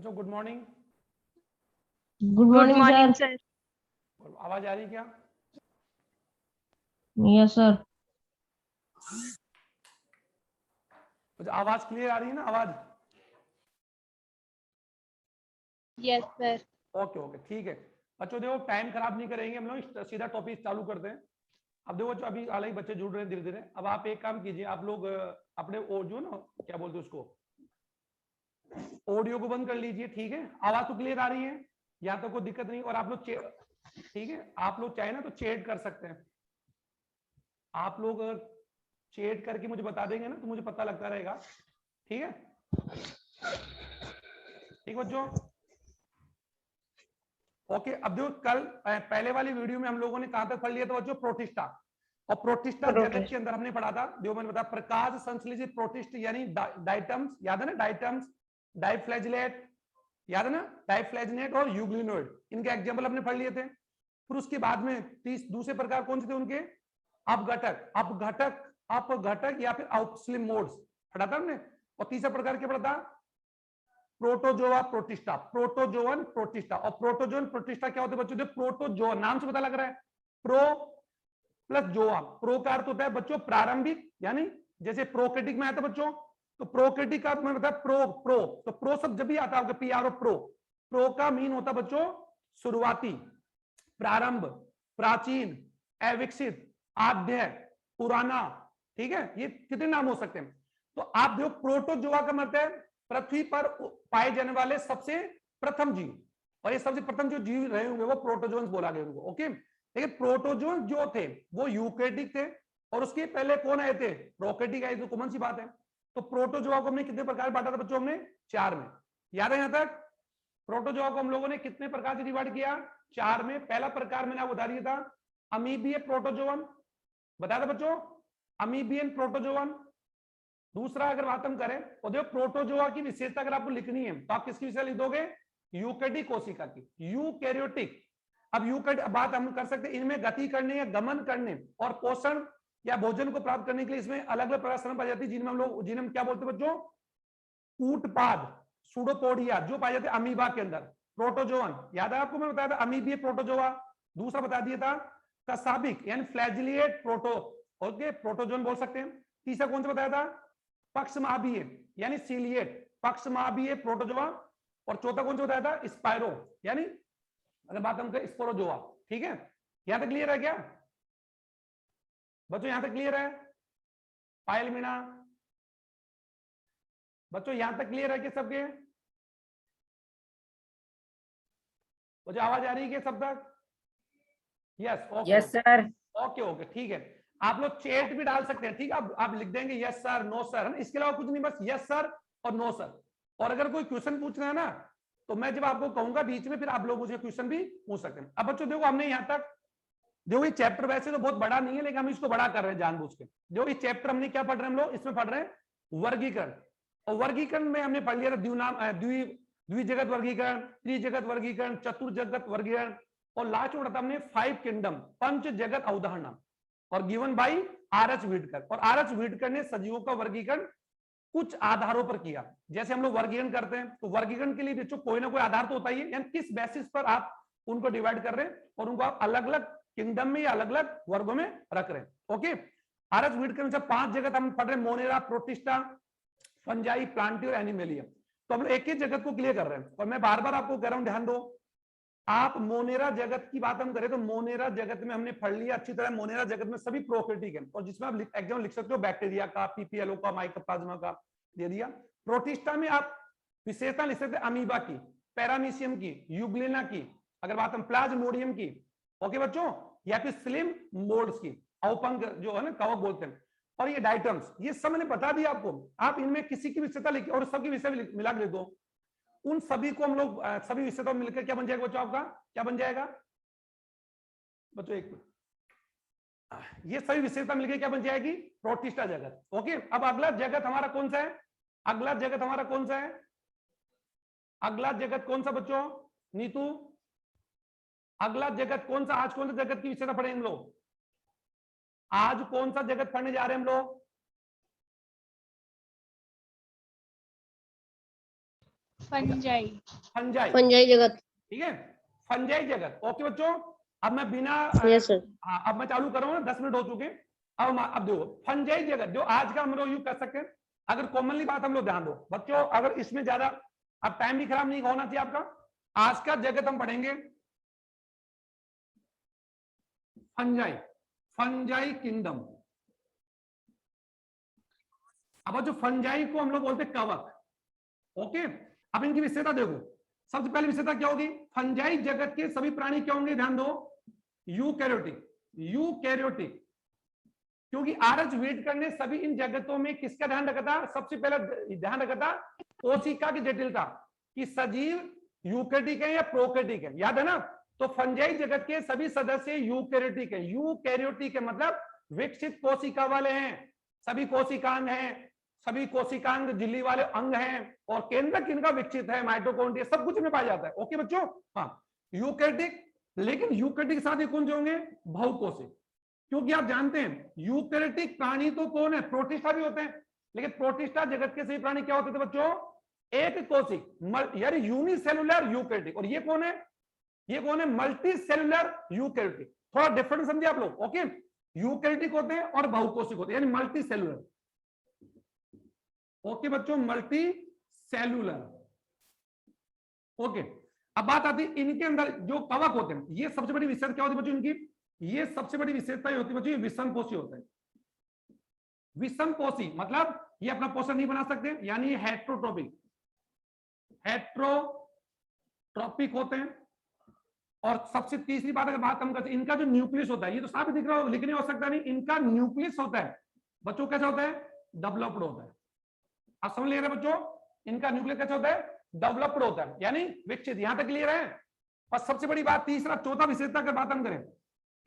बच्चों good morning. Good good morning morning sir. Sir. आवाज आ रही क्या? Yes sir. आवाज क्लियर आ रही है ना? आवाज यस सर। ओके ओके ठीक है। बच्चों देखो टाइम खराब नहीं करेंगे हम लोग, सीधा टॉपिक चालू करते हैं। अब देखो जो अभी हालांकि बच्चे जुड़ रहे हैं धीरे धीरे। अब आप एक काम कीजिए, आप लोग अपने जो ना क्या बोलते हैं उसको, ऑडियो को बंद कर लीजिए, ठीक है? आवाज तो क्लियर आ रही है, यहाँ तो कोई दिक्कत नहीं। और आप लोग ठीक है, आप लोग चाहे ना तो चैट कर सकते हैं। आप लोग चैट करके मुझे बता देंगे ना तो मुझे पता लगता रहेगा, ठीक है? ठीक बच्चों, ओके। अब देखो कल पहले वाली वीडियो में हम लोगों ने कहां तक पढ़ लिया था बच्चों? प्रोटिस्टा। और प्रोटिस्टा जगत के अंदर हमने पढ़ा था, जो मैंने बताया, प्रकाश संश्लेषित प्रोटिस्ट यानी डाइटम्स, याद है ना? डाइटम्स, डाइफ्लैजिलेट, याद है ना? डाइफ्लैजिनेट और यूग्लिनोइड, इनके एग्जाम्पल हमने पढ़ लिए थे। फिर उसके बाद में दूसरे प्रकार कौन से थे उनके? अपघटक, अपघटक, अपघटक या फिर आउटस्लिम मोड्स पढ़ा था हमने। और तीसरा प्रकार क्या पढ़ा था? Protozoa protista, protozoan protista. और प्रोटोजोअन प्रोटिस्टा क्या होते हैं बच्चों? जो प्रोटोजोआ, नाम से पता लग रहा है, प्रो प्लस जोआ। प्रो का अर्थ होता है बच्चों प्रारंभिक, यानी जैसे प्रोकेटिक में आता है बच्चों, तो प्रोकेटिक का मैं बताया प्रो, प्रो, तो प्रो सब जब भी आता है P R O, pro. Pro का मीन होता है बच्चों शुरुआती, प्रारंभ, प्राचीन, अविकसित, आद्य, पुराना, ठीक है? ये कितने नाम हो सकते हैं? तो आप देखो प्रोटोजोआ का मतलब है पृथ्वी पर पाए जाने वाले सबसे प्रथम जीव, और ये सबसे प्रथम जो जीव रहे होंगे वो प्रोटोजोन्स बोला गया उनको, ओके? लेकिन प्रोटोजोन्स जो थे वो यूकेटिक थे, और उसके पहले कौन आए थे? प्रोकेटिक आए, तो कॉमन सी बात है। तो प्रोटोजोआ को हमने कितने प्रकार बांटा था बच्चों? हमने 4 में, याद है यहां तक? प्रोटोजोआ को हम लोगों ने कितने प्रकार से डिवाइड किया? 4 में। पहला प्रकार मैंने आपको बता दिया था, अमीबियन प्रोटोजोअन, बताया था बच्चों, अमीबियन प्रोटोजोअन। दूसरा अगर बात हम करें तो देखो प्रोटोजोआ की विशेषता अगर आपको लिखनी है तो आप किसकी विशेषता लिख दोगे? यूकेटिक कोशिका की, यूकैरियोटिक। अब यूकेट बात हम कर सकते हैं, इनमें गति करने या गमन करने और पोषण या भोजन को प्राप्त करने के लिए इसमें अलग अलग प्रकार पाई जाती है, जिनमें हम लोग, जिन्हें हम क्या बोलते हैं बच्चों? कूटपाद, सुडोपोडिया, जो पाए जाते हैं अमीबा के अंदर। प्रोटोजोअन याद है आपको? मैं बताया था अमीबिय प्रोटोजोआ। दूसरा बता दिया था कसाबिक यानी फ्लैजिलिएट प्रोटो, ओके, प्रोटोजोन बोल सकते हैं। तीसरा कौन सा बताया था? पक्षमाभीय यानी सीलिएट, पक्षमाभीय प्रोटोजोआ। और चौथा कौन सा बताया था? स्पायरो, यानी अगर बात हम करें स्पोरोजोआ, ठीक है? यहां तक क्लियर है क्या बच्चों? यहां तक क्लियर है? पायल मीणा बच्चों यहां तक क्लियर है कि सबके? मुझे आवाज आ रही है कि सब तक? Yes, okay, yes sir. Okay okay ठीक है। आप लोग चैट भी डाल सकते हैं, ठीक है? आप लिख देंगे यस सर, नो सर, है ना? इसके अलावा कुछ नहीं, बस यस सर और नो सर। और अगर कोई क्वेश्चन पूछना है ना तो मैं जब आपको कहूंगा बीच में, फिर आप लोग मुझे क्वेश्चन भी पूछ सकते हैं। अब बच्चों देखो हमने यहां तक, जो ये चैप्टर वैसे तो बहुत बड़ा नहीं है लेकिन हम इसको बड़ा कर रहे हैं जानबूझ के। जो ये चैप्टर हमने क्या पढ़ रहे हैं हम लोग? इसमें पढ़ रहे हैं वर्गीकरण। और वर्गीकरण में हमने पढ़ लिया था द्विजगत वर्गीकरण, त्रिजगत वर्गीकरण, चतुर्जगत वर्गीकरण, और लास्ट में हमने 5 किंगडम, पंच जगत अवधारणा, और गिवन बाई आर एच व्हिटकर। और आर एच व्हिटकर ने सजीवों का वर्गीकरण कुछ आधारों पर किया। जैसे हम लोग वर्गीकरण करते हैं तो वर्गीकरण के लिए बच्चों कोई ना कोई आधार तो होता ही है, यानी किस बेसिस पर आप उनको डिवाइड कर रहे हैं और उनको आप अलग अलग किंगडम में या अलग अलग वर्गों में रख रहे हैं, ओके? आर एच व्हिटकर 5 जगत हम पढ़ रहे हैं, मोनेरा, प्रोटिस्टा, फंजाई, प्लांटी और एनिमेलिया। तो हम लोग एक एक जगत को क्लियर कर रहे हैं। और मैं बार बार आपको कह रहा हूं ध्यान दो, आप मोनेरा जगत की बात हम करें तो मोनेरा जगत में हमने पढ़ लिया अच्छी तरह, मोनेरा जगत में सभी प्रोकैरियोटिक है, और जिसमें आप एग्जाम लिख सकते हो बैक्टीरिया का, पीपीएलओ का, माइकोप्लाज्मा का दे दिया। प्रोटिस्टा में आप विशेषता लिख सकते हैं अमीबा की, पैरामीशियम की, यूग्लिना की, अगर बात हम प्लाज्मोडियम की, ओके बच्चों, या फिर स्लिम मोल्ड्स की, औपंग जो है ना कवक बोलते हैं, और ये डाइटम्स, ये सब मैंने बता दिया आपको। आप इनमें किसी की विशेषता लिखिए और सबकी विषय मिला के लिख दो। उन सभी को हम लोग सभी विषयों में मिलकर क्या बन जाएगा बच्चों? आपका क्या बन जाएगा बच्चों? एक ये सभी विशेषता मिलकर क्या बन जाएगी? प्रोटिस्टा जगत, ओके? अब अगला जगत हमारा कौन सा है? अगला जगत हमारा कौन सा है? अगला जगत कौन सा बच्चों? नीतू, अगला जगत कौन सा? आज कौन सा जगत की विशेषता पढ़ेंगे हम लोग? आज कौन सा जगत पढ़ने जा रहे हैं हम लोग? फंजाई। फंजाई, फंजाई जगत। ठीक है, फंजाई जगत। ओके बच्चों, अब मैं बिना यस सर। हाँ अब मैं चालू करूंगा, 10 मिनट हो चुके। अब देखो फंजाई जगत जो आज का हम लोग यूज कर सकते हैं, अगर कॉमनली बात हम लोग ध्यान दो बच्चों, अगर इसमें ज्यादा अब टाइम भी खराब नहीं होना चाहिए आपका। आज का जगत हम पढ़ेंगे फंजाई, फंजाई किंगडम। अब जो फंजाई को हम लोग बोलते हैं कवक। ओके, अब इनकी विशेषता देखो, सबसे पहली विशेषता क्या होगी, फंजाई जगत के सभी प्राणी क्या होंगे, ध्यान दो, यूकैरियोटिक, यूकैरियोटिक। क्योंकि आरएच वेटकर ने सभी इन जगतों में किसका ध्यान रखा था, सबसे पहला ध्यान रखा था कोशिका की जटिलता, कि सजीव यूकैरियोटिक है या प्रोकैरियोटिक है, याद है ना। तो फंजाई जगत के सभी सदस्य यूकैरियोटिक है, यूकैरियोटिक है मतलब विकसित कोशिका वाले हैं, सभी कोशिकांग हैं, सभी कोशिकांग झिल्ली वाले अंग हैं, और केंद्रक इनका विकसित है, माइटोकॉन्ड्रिया सब कुछ में पाया जाता है। ओके बच्चों, हाँ यूकैरियोटिक, लेकिन यूकैरियोटिक के साथ ये कौन से होंगे, बहुकोशिक। क्योंकि आप जानते हैं यूकैरियोटिक प्राणी तो कौन है, प्रोटिस्टा भी होते हैं, लेकिन प्रोटिस्टा जगत के सभी प्राणी क्या होते थे बच्चों, एक कोशिक यानी यूनिसेलुलर यूकैरियोटिक। और ये कौन है, ये कौन है, मल्टी सेलुलर यूकैरियोटिक। थोड़ा डिफरेंस समझे आप लोग। ओके, यूकैरियोटिक होते हैं और बहुकोशिक होते हैं, यानी मल्टी सेलुलर। ओके बच्चों, मल्टी सेलुलर। ओके, अब बात आती है इनके अंदर जो कवक होते हैं, ये सबसे बड़ी विशेषता क्या होती है बच्चों इनकी, ये सबसे बड़ी विशेषता ये होती है बच्चों, ये विषमपोषी होते हैं। विषमपोषी मतलब ये अपना पोषण नहीं बना सकते, यानी ये हेट्रोट्रोपिक, हेट्रोट्रोपिक होते हैं। और सबसे तीसरी बात अगर बात हम करते हैं, इनका जो न्यूक्लियस होता है, ये तो साफ दिख रहा हो, लिखने हो सकता नहीं, इनका न्यूक्लियस होता है बच्चों कैसा होता है, डेवलप्ड होता है। आप समझ ले रहे हैं बच्चों, इनका न्यूक्लियस कैसा होता है, डेवलप्ड होता है, यानी विकसित। यहां तक क्लियर है। और सबसे बड़ी बात तीसरा चौथा विशेषता अगर बात हम करें,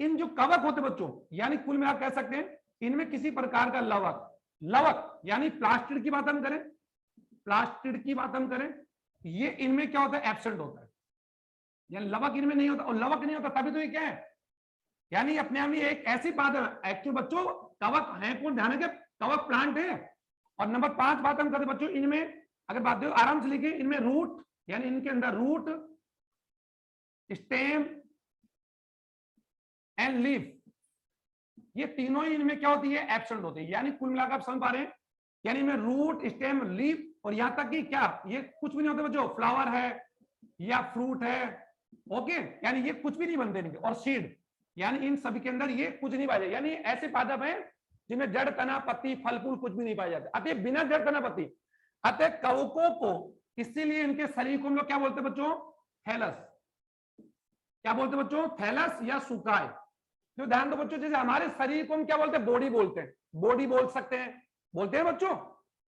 इन जो कवक होते बच्चों, यानी कुल मिलाकर कह सकते हैं इनमें किसी प्रकार का लवक, लवक यानी प्लास्टिड की बात हम करें, प्लास्टिड की बात हम करें, ये इनमें क्या होता है, एब्सेंट होता है, यानी लवक इनमें नहीं होता। और लवक नहीं होता तभी तो ये क्या है, यानी अपने आप में एक ऐसी बात है। एक्चुअल बच्चों कवक है कौन, ध्यान है, कवक प्लांट है। और नंबर 5 बात हम करते बच्चों, इनमें अगर बात हो आराम से लिखिए, इनमें रूट यानी इनके अंदर रूट, स्टेम एंड लीफ, ये तीनों ही इनमें क्या होती है, एब्सेंट होती है। यानी कुल मिलाकर आप समझ पा रहे हैं, यानी इनमें रूट, स्टेम, लीफ, और यहां तक कि क्या ये कुछ भी नहीं होते बच्चों, फ्लावर है या फ्रूट है। ओके, यानी ये कुछ भी नहीं बनते इनके। और सीड, यानी इन सभी के अंदर ये कुछ नहीं पाया जाए, यानी ऐसे पादप हैं जिनमें जड़, तना, पत्ती, फल फूल कुछ भी नहीं पाए जाते। अतः बिना जड़, तना, पत्ती, अतः कवकों को, इसीलिए इनके शरीर को हम लोग क्या बोलते हैं बच्चों, थैलस। क्या बोलते हैं बच्चों, थैलस या सुकाय। तो ध्यान दो बच्चों, जैसे हमारे शरीर को हम क्या बोलते हैं, बॉडी बोलते हैं, बॉडी बोल सकते हैं, बोलते हैं बच्चों।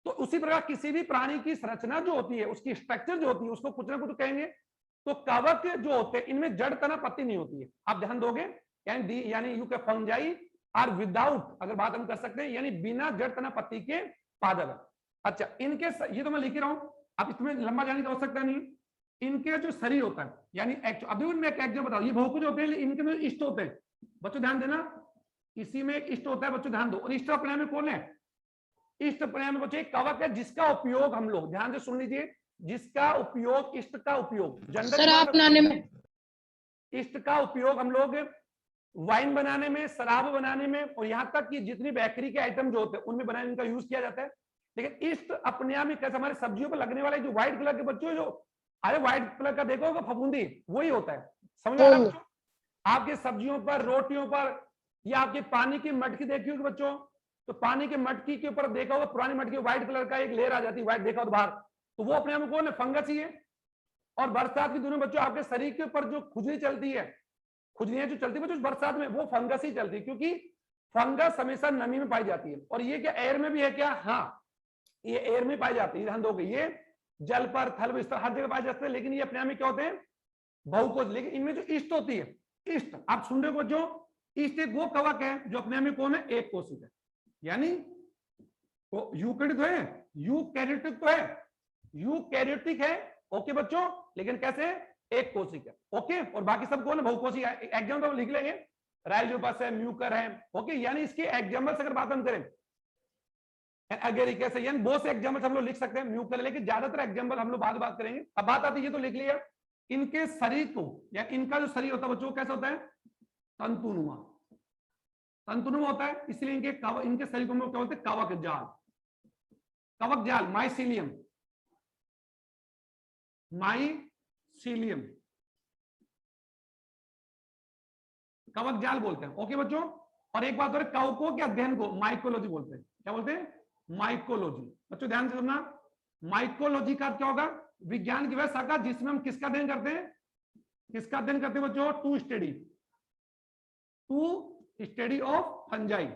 तो उसी प्रकार किसी भी प्राणी की संरचना जो होती है, उसकी स्ट्रक्चर जो होती है, उसको कुछ ना कुछ कहेंगे। तो कवक जो होते हैं इनमें जड़, तना, पत्ती नहीं होती है। आप ध्यान दोगे, यानी यू के फंजाई आर विदाउट, अगर बात हम कर सकते हैं, यानी बिना जड़, तना, पत्ती के पादप। अच्छा, इनके ये तो मैं लिख रहा हूं, अब इसमें लंबा जाने की आवश्यकता नहीं। इनके जो शरीर होता है, यानी अभी मैं एक एग्जाम्पल बताऊं, ये बहुकुज होते हैं, इनके में इष्ट होते हैं बच्चों, ध्यान देना, इसी में इष्ट होता है बच्चों, ध्यान दो। और इष्ट अपने में कौन है, इष्ट अपने में बच्चों एक कवक है, जिसका उपयोग हम लोग, ध्यान से सुन लीजिए, जिसका उपयोग, इष्ट का उपयोग शराब बनाने में, इष्ट का उपयोग हम लोग वाइन बनाने में, शराब बनाने में, और यहां तक कि जितनी बेकरी के आइटम जो होते हैं उनमें बनाने का यूज किया जाता है। लेकिन इष्ट अपने आप में कैसे, हमारे सब्जियों पर लगने वाले जो व्हाइट कलर के बच्चों, जो अरे व्हाइट कलर का देखोगे फफूंदी, वही होता है। समझ आ रहा है बच्चों, आपके सब्जियों पर, रोटियों पर, या आपके पानी की मटकी देखी होगी बच्चों, तो पानी की मटकी के ऊपर देखा होगा, पुरानी मटकी व्हाइट कलर का एक लेयर आ जाती है, व्हाइट देखा हो बाहर, तो वो अपने आप में कौन है, फंगस ही है। और बरसात के दिनों बच्चों आपके शरीर के ऊपर जो खुजली चलती है, खुजलियां जो चलती है बच्चों बरसात में, वो फंगस ही चलती है, क्योंकि फंगस हमेशा नमी में पाई जाती है। और ये क्या एयर में भी है क्या, हाँ ये एयर में पाई जाती है, ध्यान दोगे, ये जल पर, थल पर, हर जगह पाए जाते हैं। लेकिन ये अपने आप में क्या होते हैं, बहुकोश। लेकिन इनमें जो इष्ट होती है, इष्ट आप सुन रहे हो जो इष्ट, एक वो कवक है जो अपने आप में कौन है, एक कोशिक है, यानी तो यूकैरियोटिक तो है, यूकैरियोटिक तो है, यूकैरियोटिक है। ओके बच्चों, लेकिन कैसे, एक कोशिक है। ओके, और बाकी सब कौन है, बहुकोशिक है। एग्जाम्पल लिख लेंगे, राइजोपस है, म्यूकर है। ओके, यानी इसके एग्जाम्पल से अगर बात हम करें, एगेरिकस है, यानी बहुत से एग्जाम्पल हम लोग लिख सकते हैं म्यूकर, लेकिन ज्यादातर एग्जाम्पल हम लोग बात करेंगे। अब बात आती है, तो लिख लिया, इनके शरीर को या इनका जो शरीर होता है बच्चों कैसा होता है, तंतुनुमा, तंतुनुमा होता है, इसलिए इनके शरीर को हम लोग क्या बोलते हैं, कवक जाल, कवक जाल, माइसीलियम, माइसीलियम, कवक जाल बोलते हैं। ओके बच्चों, और एक बात और, कवकों के अध्ययन को माइकोलॉजी बोलते हैं। क्या बोलते हैं, माइकोलॉजी। बच्चों ध्यान से सुनना, माइकोलॉजी का क्या होगा, विज्ञान की वह शाखा जिसमें हम किसका अध्ययन करते हैं, किसका अध्ययन करते हैं बच्चों, to study of fungi.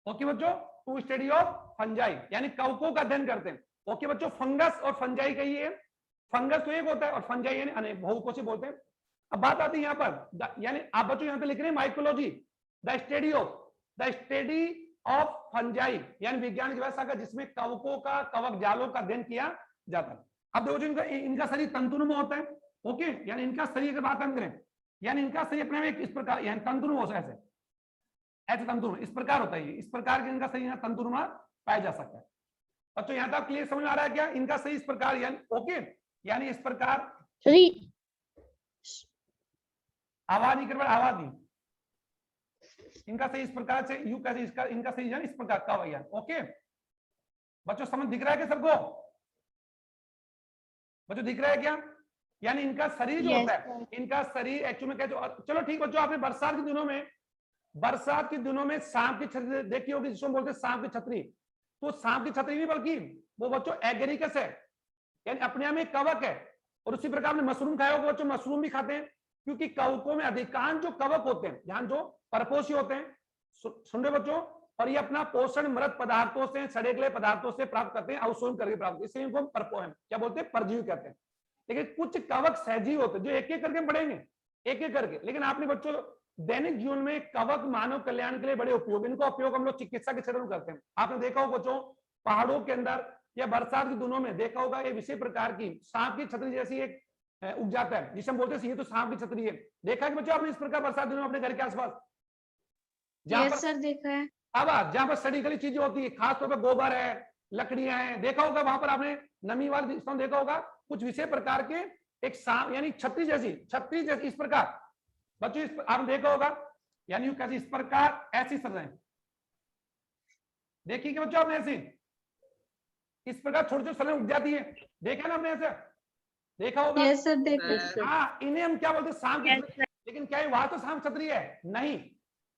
Okay बच्चों, टू स्टडी ऑफ फंजाई, यानी कवकों का अध्ययन करते हैं। ओके बच्चों, फंगस और फंजाई का ही है, फंगस तो एक होता है और फंजाई यानी अनेक, बहुकोशी बोलते हैं। अब बात आती है यहाँ पर, यानी आप बच्चों यहाँ पे लिख रहे हैं mycology, the study of fungi, यानी विज्ञान की वह शाखा जिसमें कवकों का, कवक जालों का अध्ययन किया जाता है। अब देखो इनका शरीर तंतुनुमा होता है। ओके, यानी इनका शरीर की बात हम करें, यानी इनका शरीर अपने में इस प्रकार, यानी तंतुनुमा होता है, ऐसे तंतुनुमा इस प्रकार होता है, इस प्रकार के इनका शरीर तंतुनुमा पाया जा सकता है। बच्चों यहाँ तक क्लियर समझ में आ रहा है क्या, इनका शरीर इस प्रकार, यानी ओके, यानी इस प्रकार, आवाज नहीं कर, आवाज नहीं, इनका सही इस प्रकार से, यू कैसे, इसका इनका सही इस प्रकार का हुआ। ओके बच्चों, समझ दिख रहा है क्या सबको, बच्चों दिख रहा है क्या, यानी इनका शरीर जो होता है, इनका शरीर एक्चुअली में क्या, चलो ठीक बच्चों, आपने बरसात के दिनों में सांप की छतरी देखी होगी, जिसको बोलते हैं सांप की छतरी। तो सांप की छतरी नहीं, बल्कि वो बच्चों एगेरिकस है, यानी अपने आप में कवक है। और उसी प्रकार में मशरूम खाया होगा बच्चों, मशरूम भी खाते हैं, क्योंकि कवकों में अधिकांश जो कवक होते हैं, ध्यान, जो परपोषी होते हैं, सुन रहे बच्चों, और ये अपना पोषण मृत पदार्थों से, सड़े गले पदार्थों से प्राप्त करते हैं, अवशोषण करके प्राप्त, इसलिए इनको क्या बोलते हैं, परजीवी कहते हैं। लेकिन कुछ कवक सहजीवी होते हैं, जो एक एक करके पढ़ेंगे, एक एक करके। लेकिन आपने बच्चों दैनिक जीवन में कवक मानव कल्याण के लिए बड़े उपयोग, इनका उपयोग हम लोग चिकित्सा के क्षेत्र में करते हैं। आपने देखा होगा बच्चों, पहाड़ों के अंदर या बरसात के दिनों में देखा होगा, ये विशेष प्रकार की सांप की छतरी जैसी एक उग जाता है, जिसे हम बोलते हैं ये तो सांप की छतरी है। देखा है कि बच्चों आपने इस प्रकार बरसात दिनों में अपने घर के आसपास, सर देखा है। अब जहां पर सड़ी गली चीजें होती है, खासतौर पर गोबर है, लकड़ियां हैं, देखा होगा वहां पर आपने नमी वाले देखा होगा, कुछ विशेष प्रकार के एक सांप, यानी छतरी जैसी इस प्रकार बच्चों, आपने देखा होगा, यानी कैसे इस प्रकार ऐसी सर देखिए कि बच्चों आपने ऐसी इस प्रकार छोटी छोटी सलाह उग जाती है, देखा ना आपने, ऐसे देखा होगा। यस सर, देखा। हाँ, इन्हें हम क्या बोलते हैं, सांप की छतरी। लेकिन क्या वहां तो सांप छतरी है नहीं,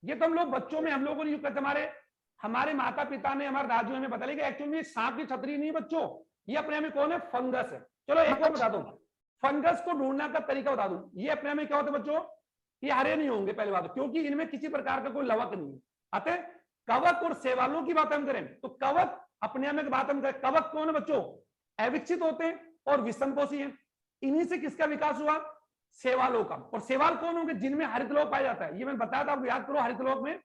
ये तो हम लोग बच्चों में हम लोगों ने हमारे माता पिता ने, हमारे दादियों ने हमें बताया कि एक्चुअली सांप की छतरी नहीं बच्चों, ये अपने में कौन है, फंगस है। चलो एक और बता दूं, फंगस को ढूंढने का तरीका बता दूं, ये अपने में क्या होता है बच्चों, ये हरे नहीं होंगे पहली बात, क्योंकि इनमें किसी प्रकार का कोई लवक नहीं है। अतः कवक और शैवालों की बात हम करें तो कवक अपने में बात हम करें, कवक कौन है बच्चों, अविकसित होते हैं और विषमपोषी हैं। इन्हीं से किसका विकास हुआ, शैवालों का। और शैवाल कौन होंगे, जिनमें हरित लवक पाया जाता है। ये मैंने बताया था, आपको याद करो, हरित लवक में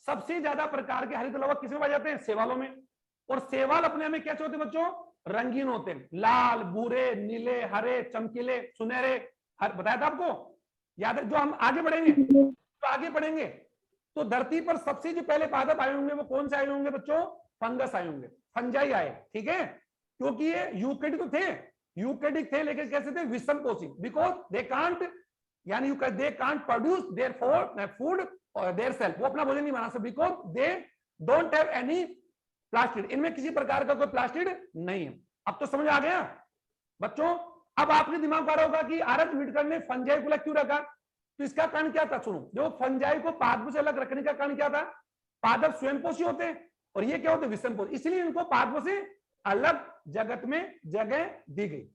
सबसे ज्यादा प्रकार के हरित लवक किसमें पाए जाते हैं, शैवालों में। और शैवाल अपने में कैसे होते हैं बच्चों, रंगीन होते हैं, लाल, भूरे, नीले, हरे, चमकीले, सुनहरे, बताया था आपको, याद है। जो हम आगे बढ़ेंगे तो धरती पर सबसे जो पहले पादप आए होंगे वो कौन से आए होंगे बच्चों, फंगस आए होंगे, फंजाई आए, ठीक है। क्योंकि ये यूकेटिक थे, लेकिन कैसे थे, विषमपोषी, बिकॉज दे कांट, यानी they can't produce their food और देयर सेल्फ, वो अपना भोजन नहीं बना सकते, because they don't have any plastid, इनमें किसी प्रकार का कोई प्लास्टिड नहीं है। अब तो समझ आ गया बच्चों। अब आपके दिमाग में आ रहा होगा कि आरएच व्हिटकर ने फंजाई को अलग क्यों रखा, तो इसका कारण क्या था, सुनो। जो फंजाई को पादपों से अलग रखने का कारण क्या था, पादप स्वयंपोषी होते हैं और ये क्या होते हैं, विषमपोषी, इसलिए इनको पादपों से अलग जगत में जगह दी गई।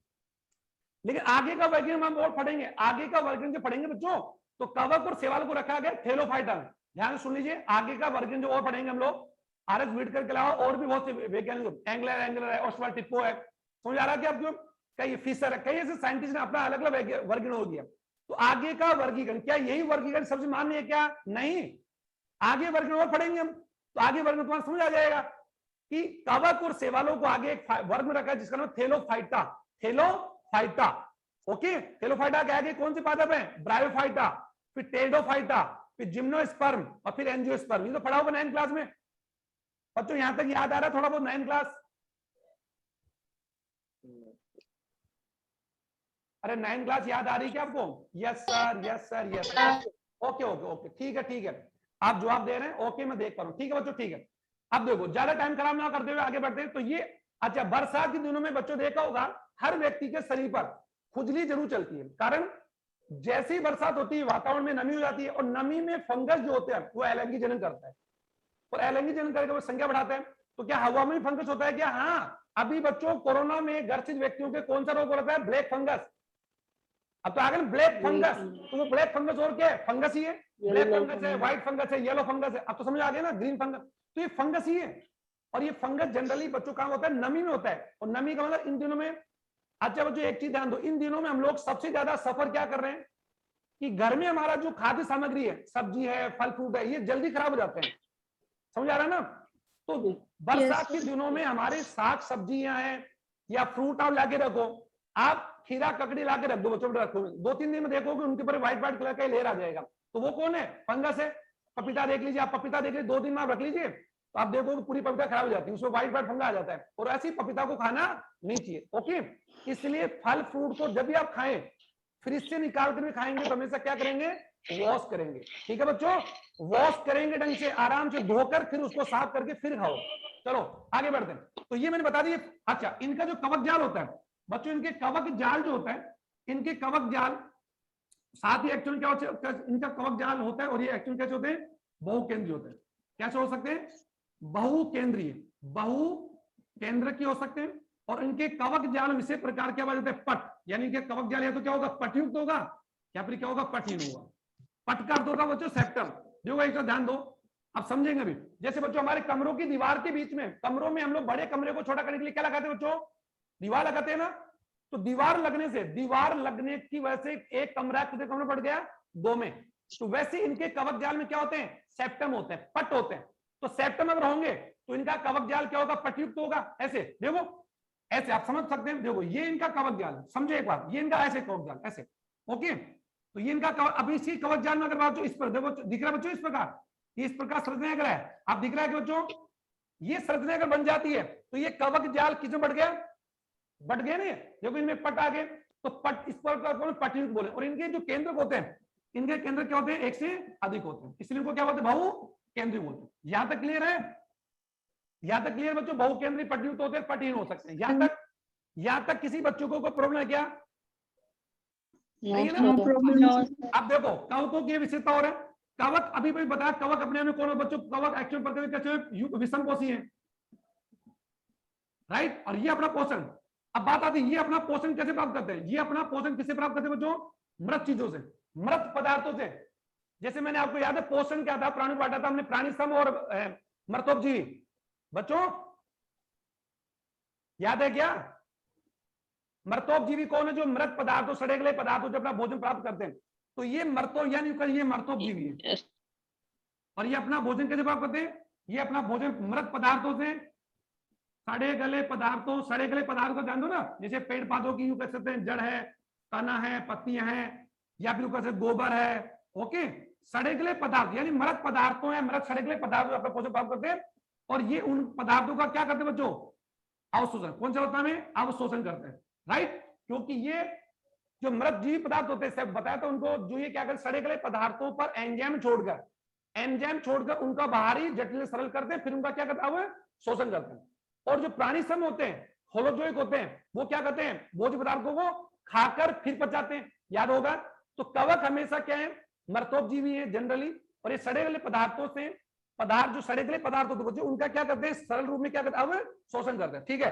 लेकिन आगे का वर्गीकरण हम और पढ़ेंगे, आगे का वर्गीकरण जो पढ़ेंगे बच्चों, तो कवक और शैवाल को रखा गया थैलोफाइटा में। ध्यान सुन लीजिए, आगे का वर्गीकरण जो और पढ़ेंगे हम लोग, आरएच व्हिटकर के अलावा और भी बहुत से वैज्ञानिक, एंगलर है, ऑस्वाल्ड टिप्पो है, समझ आ रहा है कि आपको, कई फिशर है, कई ऐसे साइंटिस्ट ने अपना अलग अलग वर्गीकरण हो गया। तो आगे का वर्गीकरण, क्या यही वर्गीकरण सबसे मान्य है क्या, नहीं, आगे वर्गीकरण और पढ़ेंगे हम, तो आगे वर्गीकरण तुम्हारा समझ आ जाएगा कि कवक और शैवालों को आगे एक वर्ग में रखा है जिसका नाम थैलोफाइटा। ओके, थैलोफाइटा के आगे कौन से पादप हैं, ब्रायोफाइटा, फिर टेरिडोफाइटा, फिर जिम्नोस्पर्म और फिर एंजियोस्पर्म। ये तो पढ़ा होगा 9th क्लास में, बच्चों यहां तक याद आ रहा है थोड़ा बहुत 9 क्लास? अरे 9 क्लास याद आ रही क्या आपको? Yes sir, yes sir, yes sir. Okay okay okay, ठीक है ठीक है, आप जवाब दे रहे हैं, ओके मैं देख पा रहा हूँ, ठीक है बच्चों ठीक है। अब देखो ज्यादा टाइम खराब ना करते हुए आगे बढ़ते हैं। तो ये अच्छा, बरसात के दिनों में बच्चों देखा होगा हर व्यक्ति के शरीर पर खुजली जरूर चलती है, कारण जैसी ही बरसात होती है वातावरण में नमी हो जाती है, और नमी में फंगस जो होते हैं वो एलर्जी जनन करता है, और एलर्जी जनन करके वो संख्या बढ़ाते हैं। तो क्या हवा में फंगस होता है क्या? हाँ, अभी बच्चों कोरोना में ग्रसित व्यक्तियों के कौन सा रोग होता है? Black fungus. अब तो आगे ब्लैक फंगस, तो वो ब्लैक फंगस और क्या है? फंगस ही है। ब्लैक फंगस है, व्हाइट फंगस है, येलो फंगस है, अब तो समझ आ गया ना, ग्रीन फंगस। तो ये फंगस ही है, और ये फंगस जनरली बच्चों कहां होता है? नमी में होता है, और नमी का मतलब इन दिनों में। अच्छा बच्चों एक चीज ध्यान दो, इन दिनों में हम लोग सबसे ज्यादा सफर क्या कर रहे हैं कि घर में हमारा जो खाद्य सामग्री है, सब्जी है, फल फ्रूट है, ये जल्दी खराब हो जाते हैं, समझ आ रहा है ना? तो बरसात के दिनों में हमारे साग सब्जियां हैं या फ्रूट आप लाके रखो, आप खीरा ककड़ी लाके रख दो बच्चों को, रखो 2-3 दिन में देखोगे उनके ऊपर व्हाइट व्हाइट कलर का लेयर आ जाएगा, तो वो कौन है? फंगस है। पपीता देख लीजिए आप, पपीता देख लीजिए 2 दिन में आप रख लीजिए तो आप देखोगे पूरी पपीता खराब हो जाती है, उसमें व्हाइट व्हाइट फंगा आ जाता है, और ऐसी पपीता को खाना नहीं चाहिए। ओके, इसलिए फल फ्रूट को जब भी आप खाएं फ्रिज से निकाल कर भी खाएंगे तो हमेशा क्या करेंगे? वॉश करेंगे, ठीक है बच्चों, वॉश करेंगे ढंग से, आराम से धोकर फिर उसको साफ करके फिर खाओ। चलो आगे बढ़ते हैं। तो ये मैंने बता दिया। अच्छा, इनका जो कवक जाल होता है बच्चों, इनके कवक जाल जो होता है, इनके कवक जाल साथ ही एक्चुअल क्या होता है? इनका कवक जाल होता है, और ये एक्चुअल कैसे होते हैं? बहुकेंद्रीय होते हैं। कैसे हो सकते हैं? बहुकेंद्रीय, बहुकेंद्र की हो सकते हैं। और इनके कवक जाल विशेष प्रकार के होते हैं पट, यानी इनके कवक जाल या तो क्या होगा? पटयुक्त होगा, या फिर क्या होगा? पटहीन होगा। पट का अर्थ होगा बच्चों सेप्टम, जो एक ध्यान दो, आप समझेंगे अभी। जैसे बच्चों हमारे कमरों की दीवार के बीच में, कमरों में हम लोग बड़े कमरे को छोटा करने के लिए क्या लगाते हैं बच्चों? दीवार लगाते हैं ना। तो दीवार लगने की वजह से एक कमरा कितने कमरे बढ़ गया? 2 में। तो वैसे इनके कवक जाल में क्या होते हैं? सेप्टम होते हैं, पट होते हैं। तो सेप्टम अगर होंगे तो इनका कवक जाल क्या होगा? पटयुक्त होगा। ऐसे देखो, ऐसे आप समझ सकते हैं। देखो ये इनका कवक जाल, समझो एक बार, ये इनका ऐसे कवक जाल ऐसे, ओके। तो ये इनका अब इसी कवक जाल में अगर बात इस पर देखो, दिख रहा है बच्चों इस प्रकार, ये इस प्रकार संरचना अगर है, आप दिख रहा है कि बच्चों ये संरचना अगर बन जाती है तो ये कवक जाल किसमें बढ़ गया? बढ़ गया नहीं, देखो इनमें पट आ गए, तो पट इस पर पटयुक्त बोले। और इनके जो केंद्र होते हैं, इनके केंद्र क्या होते हैं? एक से अधिक होते हैं, इसलिए इनको क्या बोलते हैं? बहु केंद्रीय बोलते हैं। यहां तक क्लियर है? यहां तक क्लियर बच्चों? बहुकेंद्रीय पटयुक्त होते हैं, पटहीन हो सकते हैं। यहां तक किसी बच्चों को कोई प्रॉब्लम है क्या? नहीं है ना? अब देखो कवकों की विशेषता और है। कवक अभी भी बताया, कवक अपने में कौन है बच्चों? कवक एक्चुअल प्रकृति कैसे विषम कोषी है, राइट। और ये अपना पोषण, अब बात आती है ये अपना पोषण कैसे प्राप्त करते हैं? ये अपना पोषण किससे प्राप्त करते हैं बच्चों? मृत चीजों से, मृत पदार्थों से। जैसे मैंने आपको याद है पोषण क्या था? प्राणी बांटा था हमने, प्राणी सम और मृतोपजीवी। बच्चों याद है क्या? मृतोपजीवी कौन है? जो मृत पदार्थों, सड़े गले पदार्थों से अपना भोजन प्राप्त करते हैं। तो ये मृतो यानी ये मृतोपजीवी है। और ये अपना भोजन कैसे प्राप्त करते हैं? ये अपना भोजन मृत पदार्थों से, सड़े गले पदार्थों, सड़े गले पदार्थों को ध्यान दो ना, जैसे पेड़ पौधों की यूं कह सकते हैं, जड़ है, तना है, पत्तियां हैं, या फिर कह सकते गोबर है, ओके। सड़े गले पदार्थ यानी मृत पदार्थों है, मृत सड़े गले पदार्थ अपना पोषण प्राप्त करते हैं। और ये उन पदार्थों का क्या करते हैं बच्चों? अवशोषण। कौन सा अवस्था में? अवशोषण करते हैं, राइट। क्योंकि ये जो मृत जीवी पदार्थ होते हैं, सब बताया तो उनको, जो ये क्या करते? सड़े गले पदार्थों पर एंजाइम छोड़कर उनका बाहरी जटिल सरल करते हैं, फिर उनका क्या करता है? शोषण करते हैं। और जो प्राणी सम होते हैं, होलोजोइक होते हैं, वो क्या करते हैं? भोज्य पदार्थों को खाकर फिर पचाते हैं, याद होगा। तो कवक हमेशा क्या है? मृतोपजीवी है जनरली। और ये सड़े गले पदार्थों से, पदार्थ जो सड़े गले पदार्थ होते हैं उनका क्या करते हैं? सरल रूप में क्या करते हैं? शोषण करते हैं, ठीक है।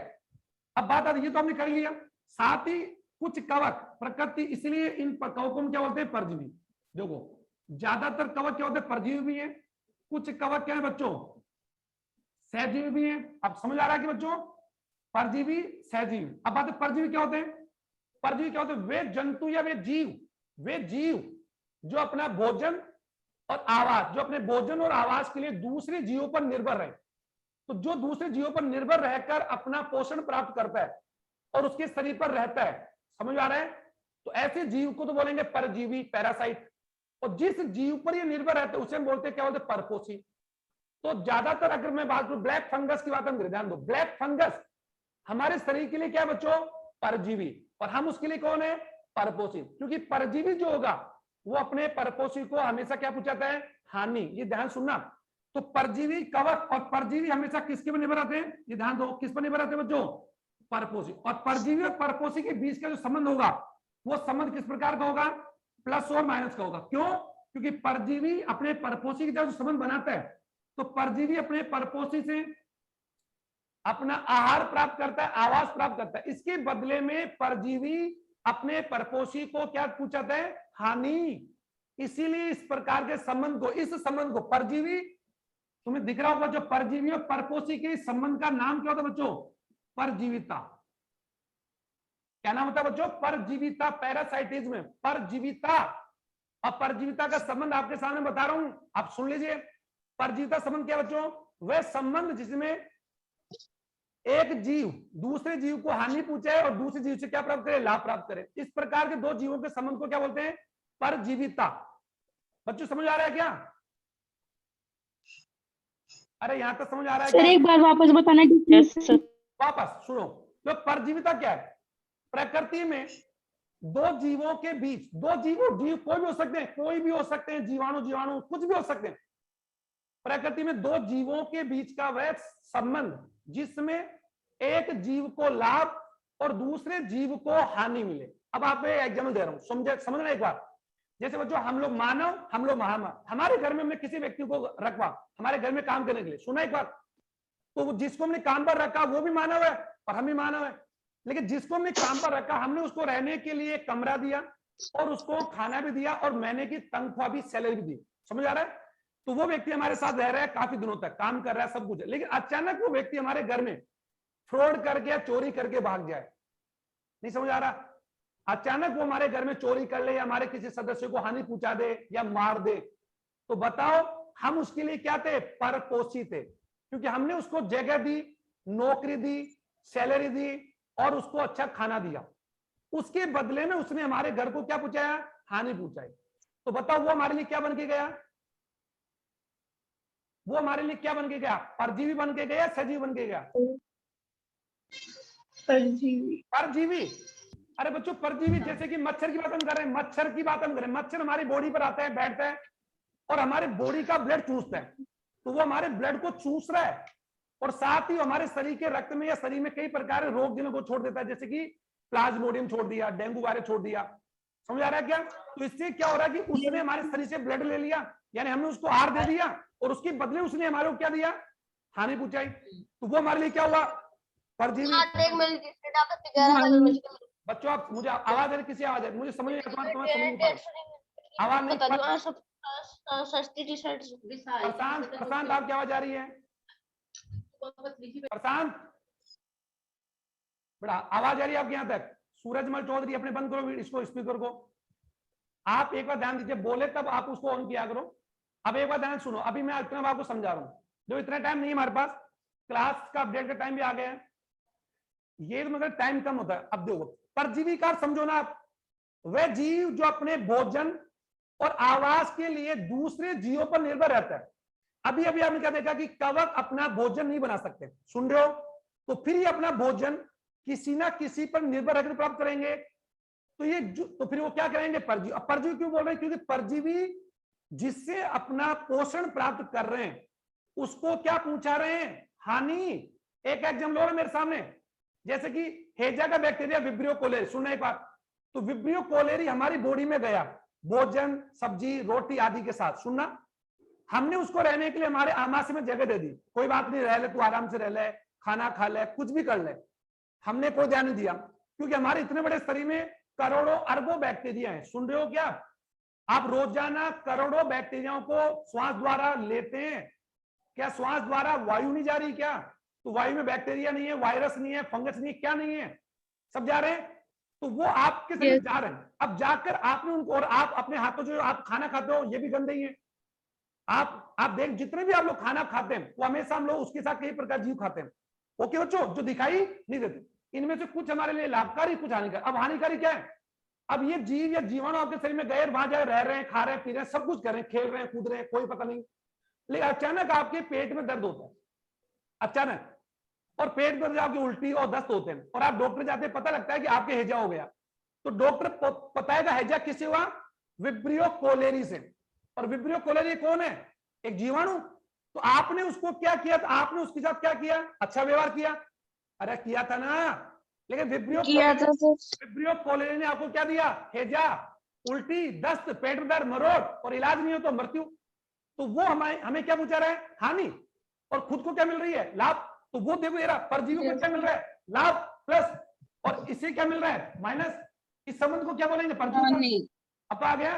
अब बात आती है, ये तो हमने कर लिया। साथ ही कुछ कवक प्रकृति, इसलिए इन कवकों में क्या बोलते हैं? परजीवी। देखो ज्यादातर कवक क्या होते हैं? परजीवी भी है। कुछ कवक क्या है बच्चों? सहजीवी भी है। अब समझ आ रहा है कि बच्चों परजीवी सहजीवी। अब बात है परजीवी क्या होते हैं? परजीवी क्या होते हैं? वे जंतु या वे जीव जो अपना भोजन और आवास, जो अपने भोजन और आवास के लिए दूसरे जीवों पर निर्भर रहे। तो जो दूसरे जीवों पर निर्भर रहकर अपना पोषण प्राप्त करता है और उसके शरीर पर रहता है, समझ आ रहा है? तो ऐसे जीव को तो बोलेंगे परजीवी, पैरासाइट। और जिस जीव पर ये निर्भर रहते हैं उसे हम बोलते हैं क्या? बोलते हैं परपोषी। तो ज्यादातर अगर मैं बात करूं ब्लैक फंगस की बात हम करें, ध्यान दो, ब्लैक फंगस हमारे शरीर के लिए क्या बच्चों, परजीवी, और हम उसके लिए कौन है, परपोषी। क्योंकि परजीवी जो होगा वो अपने परपोषी को हमेशा क्या पहुंचाता है, हानि। ये ध्यान सुनना। तो परजीवी, कवक और परजीवी हमेशा किसके पर निर्भर रहते हैं, ये ध्यान दो, किस पर निर्भर रहते हैं बच्चों, परपोषी। और परजीवी और परपोषी के बीच का जो संबंध होगा वो संबंध किस प्रकार का होगा, प्लस और माइनस का होगा। क्यों, क्योंकि परजीवी अपने परपोषी के साथ जो संबंध बनाता है, तो परजीवी अपने परपोषी से अपना आहार प्राप्त करता है, आवास प्राप्त करता है। इसके बदले में परजीवी अपने परपोषी को क्या पूछाता है, हानि। इसीलिए इस प्रकार के संबंध को, इस संबंध को परजीवी, तुम्हें दिख रहा होगा जो परजीवी और परपोषी के संबंध का नाम क्या होता है बच्चों, परजीविता। क्या नाम होता है बच्चों, परजीविता। पैरासाइटिज्म, परजीविता। अब परजीविता का संबंध आपके सामने बता रहा हूं, आप सुन लीजिए। परजीविता संबंध क्या बच्चों, वह संबंध जिसमें एक जीव दूसरे जीव को हानि पहुंचाए और दूसरे जीव से क्या प्राप्त करे, लाभ प्राप्त करे। इस प्रकार के दो जीवों के संबंध को क्या बोलते हैं, परजीविता। बच्चों समझ आ रहा है क्या, अरे यहां तक समझ आ रहा है सर क्या? एक बार वापस बताना। वापस सुनो, तो परजीविता क्या है, प्रकृति में दो जीवों के बीच, दो जीवों, जीव कोई भी हो सकते हैं, कोई भी हो सकते हैं, जीवाणु जीवाणु कुछ भी हो सकते हैं, प्रकृति में दो जीवों के बीच का वह संबंध जिसमें एक जीव को लाभ और दूसरे जीव को हानि मिले। अब आप एग्जाम्पल दे रहा हूं, समझना एक बार। जैसे बच्चों हम लोग मानव, हम लोग महामानव, हमारे घर में हमने किसी व्यक्ति को रखवा हमारे घर में काम करने के लिए, सुना एक बार, तो जिसको हमने काम पर रखा वो भी मानव है और हम भी मानव है। लेकिन जिसको हमने काम पर रखा, हमने उसको रहने के लिए कमरा दिया और उसको खाना भी दिया और महीने की तनख्वाह भी, सैलरी भी दी। समझ आ रहा है? तो वो व्यक्ति हमारे साथ रह रहा है काफी दिनों तक, काम कर रहा है, सब कुछ है, लेकिन अचानक वो व्यक्ति हमारे घर में फ्रॉड करके या चोरी करके भाग जाए। नहीं समझ आ रहा? अचानक वो हमारे घर में चोरी कर ले या हमारे किसी सदस्य को हानि पहुंचा दे या मार दे, तो बताओ हम उसके लिए क्या थे, परपोषी थे। क्योंकि हमने उसको जगह दी, नौकरी दी, सैलरी दी और उसको अच्छा खाना दिया। उसके बदले में उसने हमारे घर को क्या पहुंचाया, हानि पहुंचाई। तो बताओ वो हमारे लिए क्या बन के गया, वो हमारे लिए क्या बन के गया, परजीवी बन के गया, सजीव बन के गया, परजीवी। परजीवी। अरे बच्चों परजीवी, जैसे कि मच्छर की बात हम कर रहे हैं, मच्छर की बात हम कर रहे हैं, मच्छर हमारी बॉडी पर आता है, बैठता है और हमारे बॉडी का ब्लड चूसता है। तो वो हमारे ब्लड को चूस रहा है और साथ ही हमारे शरीर के रक्त में या शरीर में कई प्रकार के रोग जिन्हों को छोड़ देता है, जैसे कि प्लाज्मोडियम छोड़ दिया, डेंगू वायरस छोड़ दिया। समझ आ रहा है क्या? तो इससे क्या हो रहा है कि उसने हमारे शरीर से ब्लड ले लिया, यानी हमने उसको आहार दे दिया और उसके बदले उसने हमारे को क्या दिया, हानि पहुंचाई। तो वो हमारे लिए क्या हुआ, परजीवी। बच्चों आप मुझे आवाज है, किसी आवाज है, मुझे समझ नहीं आ रहा, आवाज नहीं। प्रशांत आप क्या आवाज आ रही है, प्रशांत बेटा आवाज आ रही है आपके यहाँ तक? सूरजमल चौधरी अपने बंद करो इसको, स्पीकर को। आप एक बार ध्यान दीजिए, बोले तब आप उसको ऑन किया करो। अब एक बार ध्यान सुनो, अभी मैं इतना आपको समझा रहा हूँ, जो इतना टाइम नहीं हमारे पास, क्लास का अपडेट का टाइम भी आ गया है, ये मतलब टाइम कम होता है। अब देखो परजीवी का समझो ना आप, वह जीव जो अपने भोजन और आवास के लिए दूसरे जीवों पर निर्भर रहता है। अभी अभी आपने क्या देखा कि कवक अपना भोजन नहीं बना सकते, सुन रहे हो? तो फिर ये अपना भोजन किसी ना किसी पर निर्भर रहकर प्राप्त करेंगे। तो ये तो फिर वो क्या करेंगे, परजीवी। अब परजीवी क्यों बोल रहे हैं, क्योंकि परजीवी जिससे अपना पोषण प्राप्त कर रहे हैं उसको क्या पहुंचा रहे हैं, हानि। एक एग्जाम्पल और मेरे सामने, जैसे कि हेजा का बैक्टीरिया विब्रियो कोलेरी, सुनना एक बात, तो विब्रियो कोलेरी हमारी बॉडी में गया भोजन, सब्जी, रोटी आदि के साथ, सुनना, हमने उसको रहने के लिए हमारे आमाशय में जगह दे दी, कोई बात नहीं, रह ले तू, आराम से रह ले, खाना खा ले, कुछ भी कर ले, हमने कोई ध्यान नहीं दिया, क्योंकि हमारे इतने बड़े शरीर में करोड़ों अरबों बैक्टीरिया हैं। सुन रहे हो क्या? आप रोजाना करोड़ों बैक्टीरियाओं को श्वास द्वारा लेते हैं, क्या श्वास द्वारा वायु नहीं जा रही क्या? तो वायु में बैक्टीरिया नहीं है, वायरस नहीं है, फंगस नहीं है, क्या नहीं है, सब जा रहे हैं। तो वो आपके शरीर जा रहे हैं, अब जाकर आपने उनको, और आप अपने हाथों जो आप खाना खाते हो ये भी गंदे ही है। आप देख, जितने भी आप लोग खाना खाते हैं वो हमेशा हम लोग उसके साथ कई प्रकार जीव खाते हैं। ओके बच्चों, जो दिखाई नहीं देते, इनमें से कुछ हमारे लिए लाभकारी, कुछ हानिकारी। अब हानिकारी क्या है? अब ये जीव या जीवाणु आपके शरीर में गए, वहां जाए, रह रहे हैं, खा रहे हैं, पी रहे हैं, सब कुछ कर रहे हैं, खेल रहे हैं, कूद रहे हैं, कोई पता नहीं। लेकिन अचानक आपके पेट में दर्द होता है, अचानक, और पेट दर्द आपकी उल्टी और दस्त होते हैं, और आप डॉक्टर जाते हैं, पता लगता है कि आपके हैजा हो गया, तो डॉक्टर बताएगा हैजा किससे हुआ, विब्रियो कोलेरी से। और विब्रियो कोलेरी कौन है, एक जीवाणु। तो आपने उसको क्या किया, आपने उसके साथ क्या किया, अच्छा व्यवहार किया, अरे किया था ना, लेकिन विब्रियो कोलेरी ने आपको क्या दिया, हैजा, उल्टी, दस्त, पेट में दर्द, मरोड़, और इलाज नहीं हो तो मृत्यु। तो वो हमें क्या पूछा रहा है, हानि, और खुद को क्या मिल रही है, लाभ। तो वो देखो ये परजीवी को क्या मिल रहा है, लाभ प्लस, और इससे क्या मिल रहा है, माइनस। इस संबंध को क्या बोलेंगे, परजीवी। अब आ गया,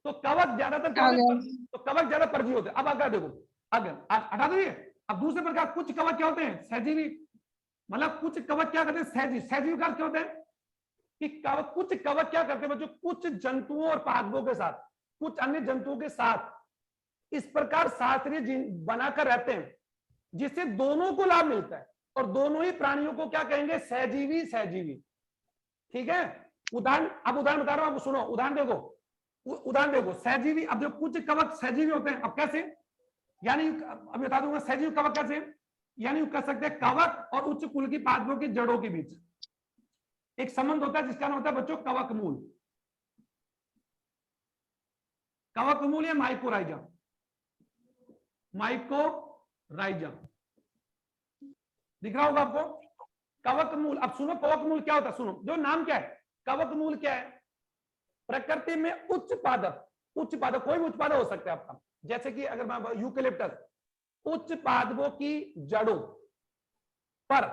तो कवक ज्यादातर क्या होते हैं, तो कवक ज्यादा परजीवी होते हैं। अब आगे देखो, आगे हटा दीजिए। अब दूसरे प्रकार कुछ कवक क्या होते हैं, सहजीवी, मतलब कुछ कवक क्या करते हैं, सहजीवी। सहजीवी का क्या होते हैं कि कवक, कुछ कवक क्या करते हैं बच्चों, कुछ जंतुओं और पादपों के साथ, कुछ अन्य जंतुओं के साथ इस प्रकार शास्त्रीय जीन बनाकर रहते हैं जिससे दोनों को लाभ मिलता है, और दोनों ही प्राणियों को क्या कहेंगे, सहजीवी, सहजीवी। ठीक है, उदाहरण, अब उदाहरण बता रहा हूं आपको, सुनो, उदाहरण देखो, उदाहरण देखो, सहजीवी। अब जो कुछ कवक सहजीवी होते हैं, अब कैसे, यानी अब बता दूंगा सहजीवी कवक कैसे, यानी कह सकते हैं कवक और उच्च कुल की पादपों की जड़ों के बीच एक संबंध होता है जिसका नाम होता है बच्चों कवक मूल। कवक मूल या माइकोराइजम, माइकोराइजम दिख रहा होगा आपको, कवक मूल। अब सुनो कवक मूल क्या होता है, सुनो, जो नाम क्या है, कवक मूल क्या है, प्रकृति में उच्च पादप, उच्च पादप, कोई भी उच्च पादप हो सकता है आपका, जैसे कि अगर मैं यूकेलिप्टस, उच्च पादपों की जड़ों पर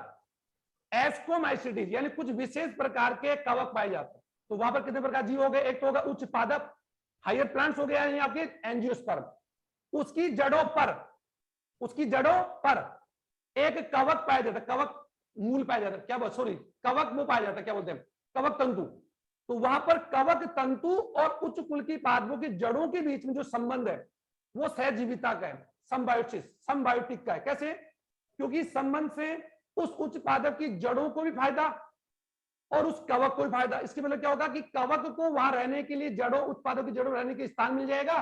एस्कोमाइसिटीज यानी कुछ विशेष प्रकार के कवक पाए जाते हैं। तो वहां पर कितने प्रकार जीव हो गए, एक तो होगा उच्च पादप, हायर प्लांट्स हो गया, यानी आपके एंजियोस्पर्म, उसकी जड़ों पर, उसकी जड़ों पर एक कवक पाया जाता है, कवक मूल पाया जाता है, क्या बोल, सॉरी, कवक वो पाया जाता है, क्या बोलते हैं, कवक तंतु। तो वहां पर कवक तंतु और उच्च कुल की पादपों की जड़ों के बीच में जो संबंध है वो सहजीविता का है, संबायोटिक का है। कैसे, क्योंकि संबंध से उस उच्च पादप की जड़ों को भी फायदा और उस कवक को भी फायदा। इसके मतलब क्या होगा कि कवक को वहां रहने के लिए, जड़ों, उत्पादों की जड़ों रहने के स्थान मिल जाएगा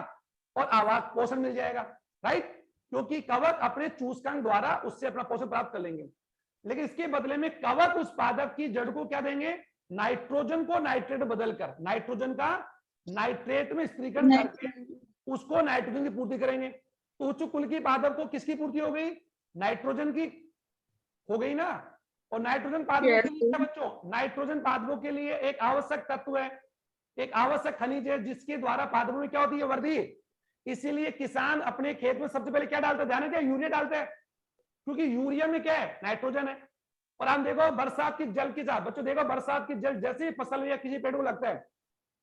और आवास पोषण मिल जाएगा, राइट, क्योंकि कवक अपने चूसकंग द्वारा उससे अपना पोषण प्राप्त कर लेंगे। लेकिन इसके बदले में कवक उस पादप की जड़ को क्या देंगे, नाइट्रोजन को नाइट्रेट बदलकर, नाइट्रोजन का नाइट्रेट में स्त्रीकरण करके उसको नाइट्रोजन की पूर्ति करेंगे। तो उच्च कुल की पादप को किसकी पूर्ति हो गई, नाइट्रोजन की हो गई ना। और नाइट्रोजन पादपों के लिए बच्चों, नाइट्रोजन पादपों के लिए एक आवश्यक तत्व है, एक आवश्यक खनिज है जिसके द्वारा पादपों में क्या होती है, वृद्धि। इसीलिए किसान अपने खेत में सबसे पहले क्या डालता है, ध्यान है क्या, यूरिया डालता है, क्योंकि यूरिया में क्या है, नाइट्रोजन है। और हम देखो बरसात की जल के साथ, बच्चों देखो बरसात की जल जैसे ही फसल या किसी पेड़ को लगता है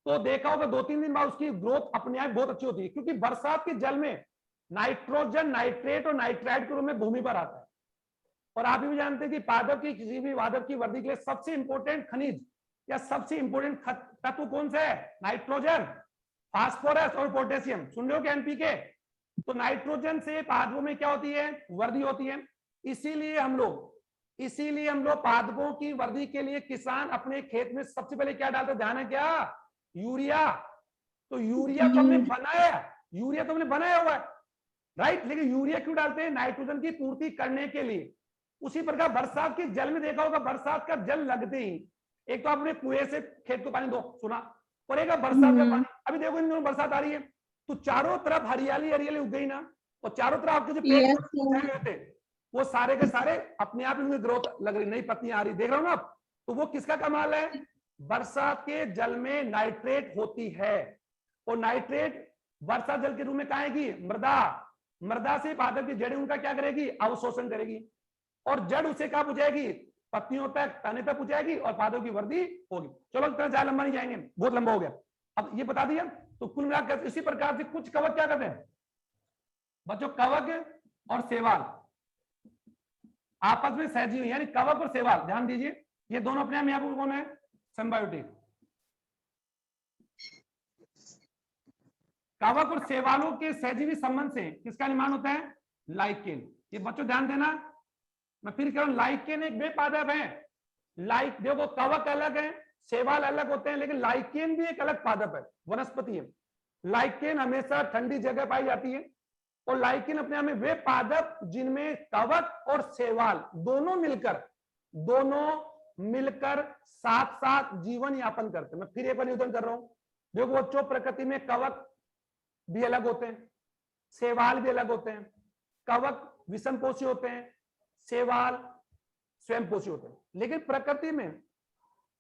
तो देखा होगा 2-3 दिन बाद उसकी ग्रोथ अपने आप बहुत अच्छी होती है, क्योंकि बरसात के जल में नाइट्रोजन नाइट्रेट और नाइट्राइट के रूप में भूमि पर आता है। और आप भी जानते हैं कि पादप की, किसी भी पादप की वृद्धि के लिए सबसे इंपॉर्टेंट खनिज या सबसे इंपॉर्टेंट तत्व कौन सा है, नाइट्रोजन, फास्फोरस और पोटेशियम। सुन रहे हो क्या, एनपीके। तो नाइट्रोजन से पादपों में क्या होती है, वृद्धि होती है। इसीलिए हम लोग पादपों की वृद्धि के लिए किसान अपने खेत में सबसे पहले क्या डालते, ध्यान है क्या, यूरिया। तो यूरिया तो हमने बनाया, यूरिया तो हमने बनाया हुआ है, राइट, लेकिन यूरिया क्यों डालते हैं, नाइट्रोजन की पूर्ति करने के लिए। उसी प्रकार बरसात के जल में देखा होगा, बरसात का जल लगते ही एक तो आपने कुएं से खेत को पानी दो, सुना, और एक बरसात का पानी। अभी देखो इन दोनों बरसात आ रही है तो चारों तरफ हरियाली हरियाली उग गई ना, और चारों तरफ आपके जो पेड़ थे वो सारे के सारे अपने आप ही ग्रोथ लग रही, नई पत्तियां आ रही, देख रहे हो ना आप। तो वो किसका कमाल है, बरसात के जल में नाइट्रेट होती है, और नाइट्रेट वर्षा जल के रूप में कहाँ आएगी, मृदा से पादप की जड़ें उनका क्या करेगी, अवशोषण करेगी, और जड़ उसे कहाँ पहुंचाएगी, पत्तियों तक, तने तक पहुंचाएगी, और पादों की वृद्धि होगी। चलो इतना ज्यादा लंबा नहीं जाएंगे, बहुत लंबा हो गया। अब ये बता दिया। तो कुल मिलाकर इसी प्रकार से कुछ कवक क्या करते हैं बच्चों, कवक और शैवाल आपस में सहजीवी, यानी कवक और शैवाल, ध्यान दीजिए ये दोनों अपने आप यहाँ पर कौन है, सिम्बायोटिक। कवक और शैवालों के सहजीवी संबंध से किसका निर्माण होता है, लाइकेन। ये बच्चों ध्यान देना, मैं फिर कह रहा हूं, लाइकेन एक वे पादप है। लाइक देखो, कवक अलग है, शैवाल अलग होते हैं, लेकिन लाइकेन भी एक अलग पादप है, वनस्पति है। लाइकेन हमेशा ठंडी जगह पाई जाती है, और लाइकेन अपने आप में वे पादप जिनमें कवक और शैवाल दोनों मिलकर साथ साथ जीवन यापन करते हैं। मैं फिर एक बार निवेदन कर रहा हूं, देखो बच्चों, प्रकृति में कवक भी अलग होते हैं, शैवाल भी अलग होते हैं। कवक विषमपोषी होते हैं, शैवाल स्वयंपोषी होते हैं। लेकिन प्रकृति में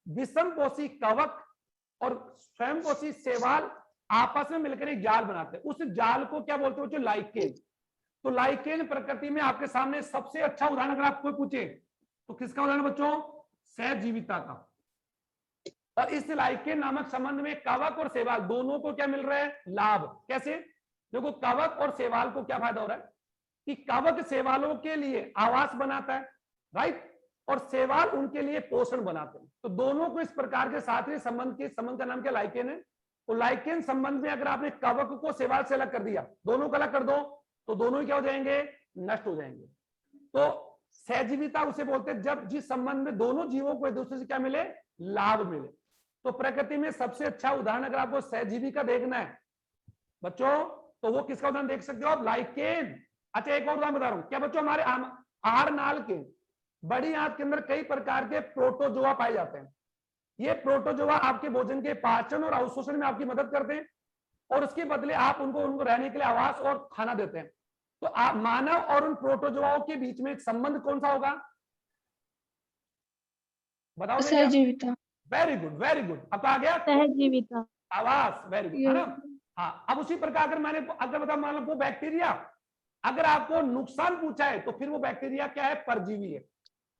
विषमपोषी कवक और स्वयंपोषी शैवाल आपस में मिलकर एक जाल बनाते हैं। उस जाल को क्या बोलते हैं बच्चों? लाइकेन। तो लाइकेन प्रकृति में आपके सामने सबसे अच्छा उदाहरण अगर आपको पूछे तो किसका उदाहरण बच्चों? सहजीविता का। और इस लाइकेन नामक संबंध में कवक और शैवाल दोनों को क्या मिल रहा है? लाभ। कैसे? देखो, कवक और शैवाल को क्या फायदा हो रहा है कि कवक शैवालों के लिए आवास बनाता है, राइट, और शैवाल उनके लिए पोषण बनाते हैं। तो दोनों को इस प्रकार के साथ ही संबंध का नाम क्या? लाइकेन है। तो लाइकेन संबंध में अगर आपने कवक को शैवाल से अलग कर दिया, दोनों को अलग कर दो, तो दोनों ही क्या हो जाएंगे? नष्ट हो जाएंगे। तो सहजीविता उसे बोलते हैं जब जिस संबंध में दोनों जीवों को एक दूसरे से क्या मिले? लाभ मिले। तो प्रकृति में सबसे अच्छा उदाहरण अगर आपको सहजीवी का देखना है बच्चों, तो वो किसका उदाहरण देख सकते हो आप? लाइकेन। अच्छा, एक और उदाहरण बता रहा हूं। क्या बच्चों, हमारे आहार नाल के बड़ी आंत के अंदर कई प्रकार के प्रोटोजोआ पाए जाते हैं। ये प्रोटोजोआ आपके भोजन के पाचन और अवशोषण में आपकी मदद करते हैं, और उसके बदले आप उनको रहने के लिए आवास और खाना देते हैं। तो आप मानव और उन प्रोटोजोआओं के बीच में एक संबंध कौन सा होगा? बताओ। सहजीविता। Very good, very good. अब आ गया सहजीविता। आवास। वेरी गुड, है ना? हाँ, अब उसी प्रकार अगर बता मान लो वो बैक्टीरिया, अगर आपको नुकसान पूछा है तो फिर वो बैक्टीरिया क्या है? परजीवी है।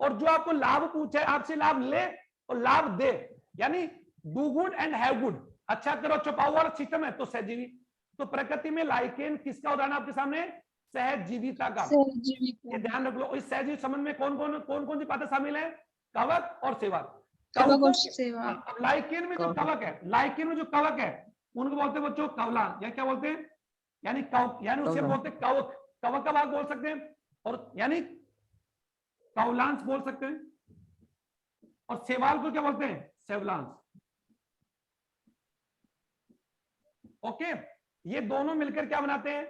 और जो आपको लाभ पूछा है, आपसे लाभ ले और लाभ दे, यानी do good and have good, अच्छा करो छुपाओ वाला सिस्टम है, तो सहजीवी। तो प्रकृति में लाइकेन किसका उदाहरण आपके सामने? सहजीविता का। ये ध्यान रख लो। इस सहजीवी संबंध में कौन कौन सी बातें शामिल है? कवक और शैवाल। लाइकेन में जो कवक है, लाइकेन में जो कवक है उनको बोलते हैं बच्चों कवलान, या क्या बोलते हैं? यानी उसे बोलते हैं कवक। कवक का भाग बोल सकते हैं, और यानी कवलांस बोल सकते हैं। और शैवाल को क्या बोलते हैं? शैवलांस। ओके, ये दोनों मिलकर क्या बनाते हैं?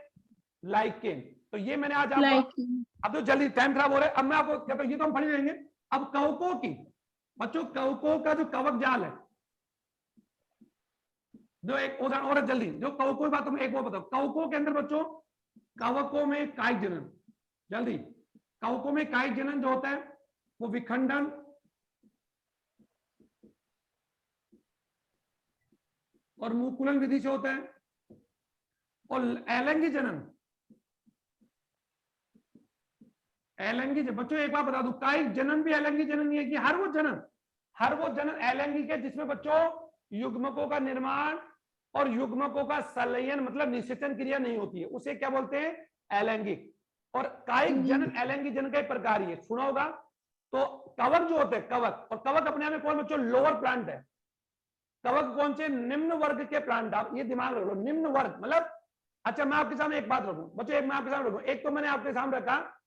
लाइकेन। तो ये मैंने आज आपको, अब तो जल्दी टाइम खराब हो रहा है, अब मैं आपको कहता हूं, ये तो हम पढ़ लेंगे। अब कवकों की बच्चों, कवकों का जो कवक जाल है, जो एक उदाहरण और जल्दी, जो कवकों की बात तुम एक वो बताओ। कवकों के अंदर बच्चों, कवकों में कायिक जनन, जल्दी, कवकों में कायिक जनन जो होता है वो विखंडन और मुकुलन विधि से होता है। और एलैंगी जनन, बच्चों एक बात बता दूं, कायिक जनन भी एलैंगी जनन नहीं है कि हर वो जनन एलैंगिक है जिसमें बच्चों युग्मकों का निर्माण और युग्मकों का संलयन मतलब निषेचन क्रिया नहीं होती है, उसे क्या बोलते हैं? एलैंगिक। और कायिक जनन एलैंगिक जनन का एक प्रकार ही है, सुना होगा। तो कवक जो होते हैं, कवक, और कवक अपने आप में कौन बच्चों? लोअर प्लांट है। कवक कौन से? निम्न वर्ग के प्लांट। आप ये दिमाग रख लो, निम्न वर्ग मतलब, अच्छा मैं आपके सामने एक बात रखूं बच्चों, मैं आपके सामने रखूं, एक तो मैंने आपके सामने रखा